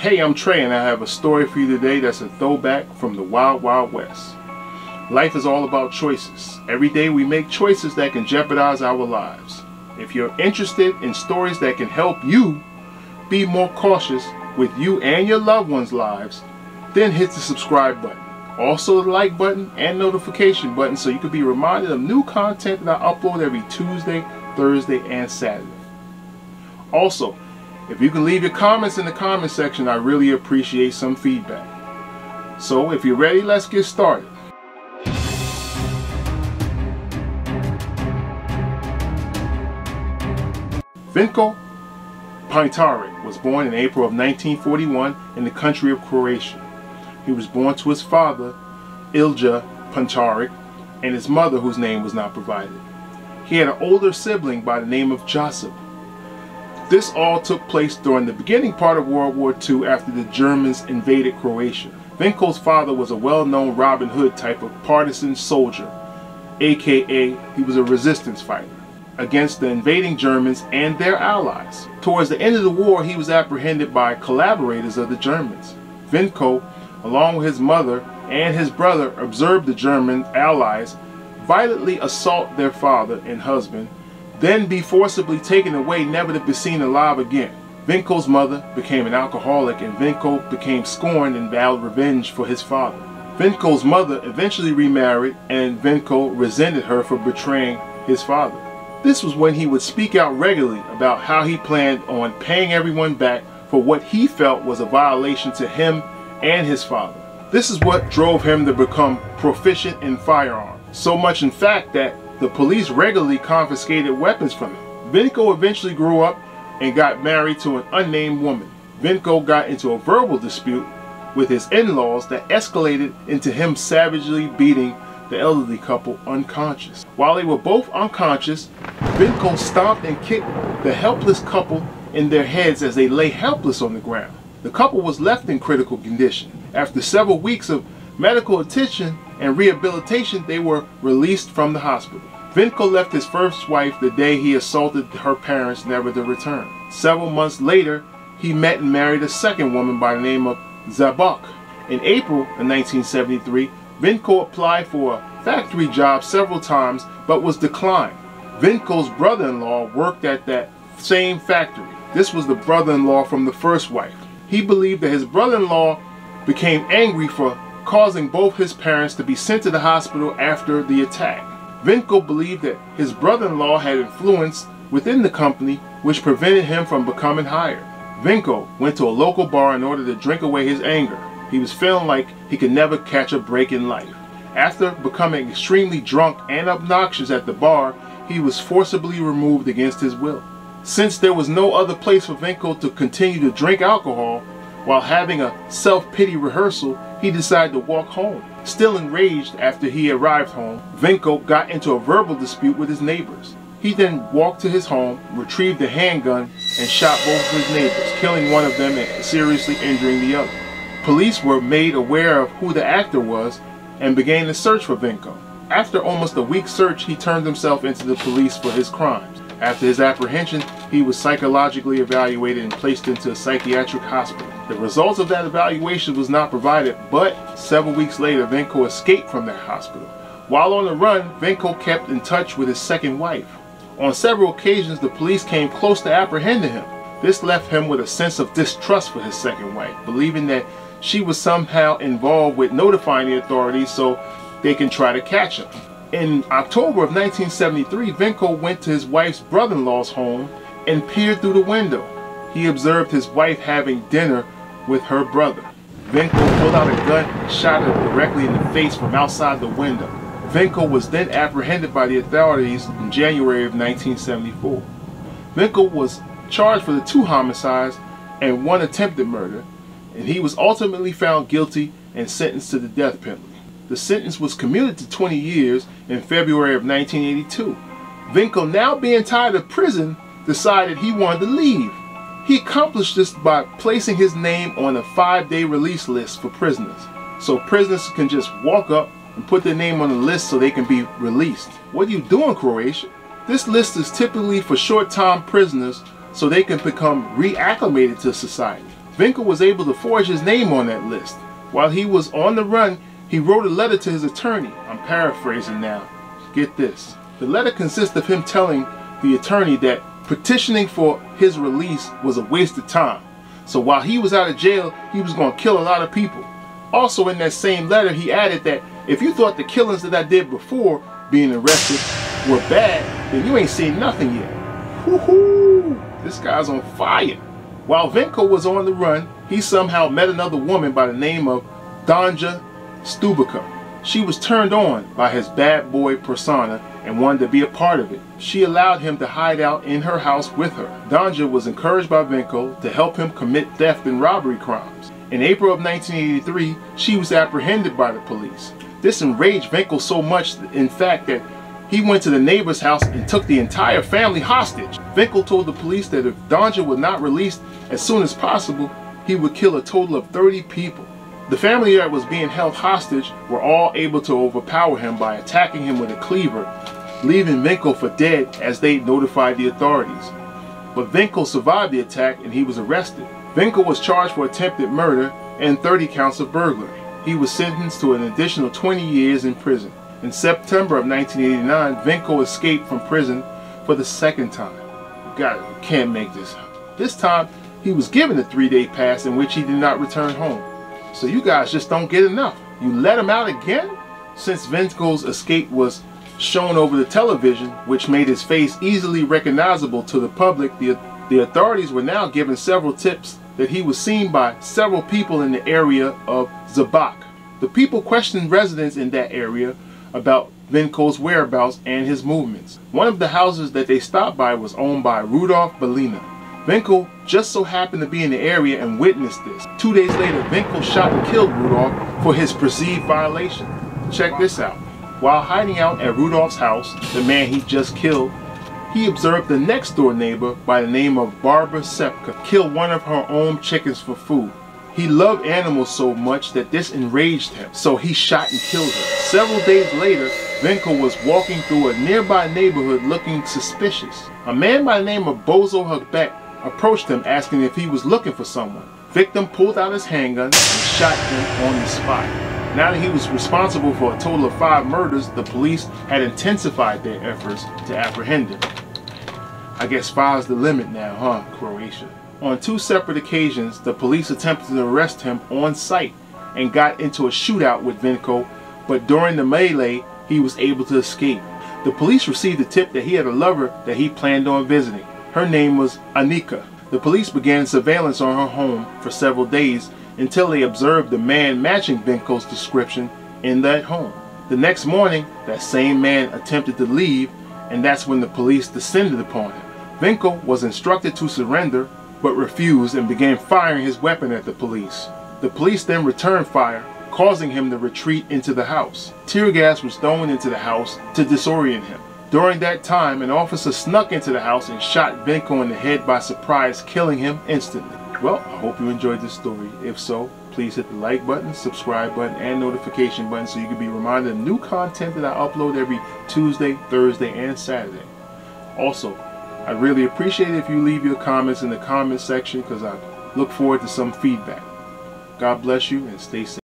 Hey, I'm Trey and I have a story for you today that's a throwback from the Wild Wild West. Life is all about choices. Every day we make choices that can jeopardize our lives. If you're interested in stories that can help you be more cautious with you and your loved ones' lives, then hit the subscribe button. Also the like button and notification button so you can be reminded of new content that I upload every Tuesday, Thursday, and Saturday. Also, if you can leave your comments in the comment section, I really appreciate some feedback. So if you're ready, let's get started. Vinko Pintaric was born in April of 1941 in the country of Croatia. He was born to his father, Ilja Pintaric, and his mother, whose name was not provided. He had an older sibling by the name of Josip. This all took place during the beginning part of World War II after the Germans invaded Croatia. Vinko's father was a well-known Robin Hood type of partisan soldier, aka he was a resistance fighter against the invading Germans and their allies. Towards the end of the war, he was apprehended by collaborators of the Germans. Vinko, along with his mother and his brother, observed the German allies violently assault their father and husband, then be forcibly taken away, never to be seen alive again. Vinko's mother became an alcoholic and Vinko became scorned and vowed revenge for his father. Vinko's mother eventually remarried and Vinko resented her for betraying his father. This was when he would speak out regularly about how he planned on paying everyone back for what he felt was a violation to him and his father. This is what drove him to become proficient in firearms, so much in fact that the police regularly confiscated weapons from him. Vinko eventually grew up and got married to an unnamed woman. Vinko got into a verbal dispute with his in-laws that escalated into him savagely beating the elderly couple unconscious. While they were both unconscious, Vinko stomped and kicked the helpless couple in their heads as they lay helpless on the ground. The couple was left in critical condition. After several weeks of medical attention and rehabilitation, they were released from the hospital. Vinko left his first wife the day he assaulted her parents, never to return. Several months later, he met and married a second woman by the name of Zabok. In April of 1973, Vinko applied for a factory job several times but was declined. Vinko's brother-in-law worked at that same factory. This was the brother-in-law from the first wife. He believed that his brother-in-law became angry for causing both his parents to be sent to the hospital after the attack. Vinko believed that his brother-in-law had influence within the company which prevented him from becoming hired. Vinko went to a local bar in order to drink away his anger. He was feeling like he could never catch a break in life. After becoming extremely drunk and obnoxious at the bar, he was forcibly removed against his will. Since there was no other place for Vinko to continue to drink alcohol, while having a self-pity rehearsal, he decided to walk home. Still enraged after he arrived home, Vinko got into a verbal dispute with his neighbors. He then walked to his home, retrieved a handgun, and shot both of his neighbors, killing one of them and seriously injuring the other. Police were made aware of who the actor was and began to search for Vinko. After almost a week's search, he turned himself into the police for his crimes. After his apprehension, he was psychologically evaluated and placed into a psychiatric hospital. The results of that evaluation was not provided, but several weeks later, Vinko escaped from that hospital. While on the run, Vinko kept in touch with his second wife. On several occasions, the police came close to apprehending him. This left him with a sense of distrust for his second wife, believing that she was somehow involved with notifying the authorities so they can try to catch him. In October of 1973, Vinko went to his wife's brother-in-law's home and peered through the window. He observed his wife having dinner with her brother. Vinko pulled out a gun and shot her directly in the face from outside the window. Vinko was then apprehended by the authorities in January of 1974. Vinko was charged for the 2 homicides and 1 attempted murder, and he was ultimately found guilty and sentenced to the death penalty. The sentence was commuted to 20 years in February of 1982. Vinko, now being tired of prison, decided he wanted to leave. He accomplished this by placing his name on a 5-day release list for prisoners. So prisoners can just walk up and put their name on the list so they can be released. What are you doing, Croatia? This list is typically for short-time prisoners so they can become reacclimated to society. Winkle was able to forge his name on that list. While he was on the run, he wrote a letter to his attorney. I'm paraphrasing now. Get this. The letter consists of him telling the attorney that petitioning for his release was a waste of time. So while he was out of jail, he was going to kill a lot of people. Also in that same letter, he added that if you thought the killings that I did before being arrested were bad, then you ain't seen nothing yet. Woohoo! This guy's on fire. While Winkle was on the run, he somehow met another woman by the name of Danja Stubica. She was turned on by his bad boy persona and wanted to be a part of it. She allowed him to hide out in her house with her. Danja was encouraged by Winkle to help him commit theft and robbery crimes. In April of 1983, she was apprehended by the police. This enraged Winkle so much, in fact, that he went to the neighbor's house and took the entire family hostage. Winkle told the police that if Danja was not released as soon as possible, he would kill a total of 30 people. The family that was being held hostage were all able to overpower him by attacking him with a cleaver, leaving Winkle for dead as they notified the authorities. But Winkle survived the attack and he was arrested. Winkle was charged for attempted murder and 30 counts of burglary. He was sentenced to an additional 20 years in prison. In September of 1989, Winkle escaped from prison for the second time. God, can't make this up. This time, he was given a 3-day pass in which he did not return home. So you guys just don't get enough. You let him out again? Since Winkle's escape was shown over the television, which made his face easily recognizable to the public, the authorities were now given several tips that he was seen by several people in the area of Zabak. The people questioned residents in that area about Winkle's whereabouts and his movements. One of the houses that they stopped by was owned by Rudolph Simmonds. Winkle just so happened to be in the area and witnessed this. 2 days later, Winkle shot and killed Rudolph for his perceived violation. Check this out. While hiding out at Rudolph's house, the man he just killed, he observed the next door neighbor by the name of Barbara Sepka kill one of her own chickens for food. He loved animals so much that this enraged him, so he shot and killed her. Several days later, Winkle was walking through a nearby neighborhood looking suspicious. A man by the name of Bozo Hugbeck approached him asking if he was looking for someone. Victim pulled out his handgun and shot him on the spot. Now that he was responsible for a total of 5 murders, the police had intensified their efforts to apprehend him. I guess 5's the limit now, huh, Croatia? On 2 separate occasions, the police attempted to arrest him on site and got into a shootout with Winkle, but during the melee, he was able to escape. The police received a tip that he had a lover that he planned on visiting. Her name was Anika. The police began surveillance on her home for several days until they observed the man matching Winkle's description in that home. The next morning, that same man attempted to leave, and that's when the police descended upon him. Winkle was instructed to surrender, but refused and began firing his weapon at the police. The police then returned fire, causing him to retreat into the house. Tear gas was thrown into the house to disorient him. During that time, an officer snuck into the house and shot Winkle in the head by surprise, killing him instantly. Well, I hope you enjoyed this story. If so, please hit the like button, subscribe button, and notification button so you can be reminded of new content that I upload every Tuesday, Thursday, and Saturday. Also, I'd really appreciate it if you leave your comments in the comment section because I look forward to some feedback. God bless you and stay safe.